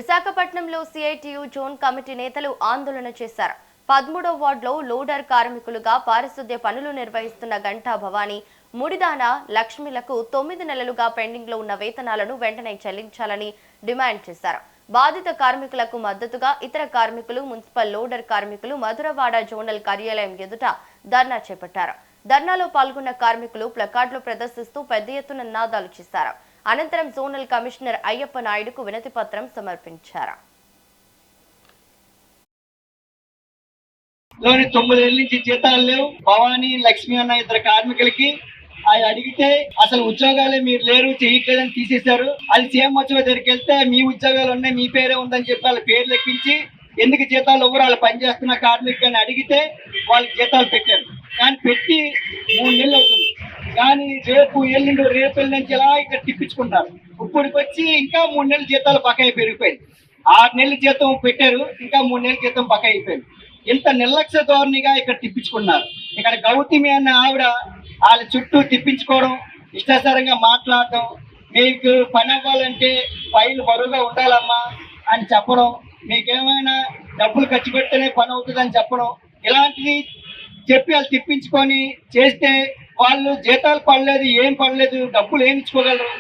విశాఖపట్నంలో CITU zone committee నేతలు ఆందోళన చేశారు. 13వ వార్డులో లోడర్ కార్మికులుగా పారిశుద్ధ్య పనులు నిర్వహిస్తున్న గంటా భవానీ, ముడిదాన లక్ష్మిలకు 9 నెలలుగా పెండింగ్ లో ఉన్న వేతనాలను వెంటనే చెల్లించాలని డిమాండ్ చేశారు. బాధిత కార్మికులకు మద్దతుగా ఇతర కార్మికులు, మున్సిపల్ లోడర్ కార్మికులు మధురవాడ జోనల్ కార్యాలయం ఎదుట ధర్నా చేపట్టారు. ధర్నాలో పాల్గొన్న కార్మికులు ప్లకార్డులు ప్రదర్శిస్తూ పెద్ద ఎత్తున నినాదాలు చేశారు. అనంతరం జోనల్ కమిషనర్ అయ్యప్ప నాయుడుకు వినతి పత్రం సమర్పించారు. 9 ఏళ్ల నుంచి జీతాలు లేవు. భవానీ, లక్ష్మి అన్న ఇద్దరు కార్మికులకి అది అడిగితే అసలు ఉద్యోగాలే మీరు లేరు, చేయట్లేదని తీసేశారు. అది సీఎం వచ్చే దగ్గరికి వెళ్తే మీ ఉద్యోగాలు ఉన్నాయి, మీ పేరే ఉందని చెప్పి వాళ్ళ పేరు లెక్కించి ఎందుకు జీతాలు ఇవ్వరు, వాళ్ళు పనిచేస్తున్న కార్మికులని అడిగితే వాళ్ళకి జీతాలు పెట్టారు. కానీ పెట్టి 3 నెలలు అవుతుంది. కానీ రేపు నుంచి ఇలా ఇక్కడ తిప్పించుకుంటారు. ఇప్పటికి వచ్చి ఇంకా 3 నెలల జీతాలు బకాయి పెరిగిపోయింది. 6 నెలల జీతం పెట్టారు, ఇంకా 3 నెలల జీతం బకాయి అయిపోయింది. ఇంత నిర్లక్ష్య ధోరణిగా ఇక్కడ తిప్పించుకున్నారు. ఇక్కడ గౌతమి అన్న ఆవిడ వాళ్ళ చుట్టూ తిప్పించుకోవడం, ఇష్టాసారంగా మాట్లాడటం, మీకు పని అవ్వాలంటే ఫైల్ బరువుగా ఉండాలమ్మా అని చెప్పడం, మీకేమైనా డబ్బులు ఖర్చు పెడితేనే పని అవుతుందని చెప్పడం, ఇలాంటివి చెప్పి వాళ్ళు తిప్పించుకొని చేస్తే వాళ్ళు జీతాలు పడలేదు, ఏం పడలేదు, డబ్బులు ఏమి ఇచ్చుకోగలరు.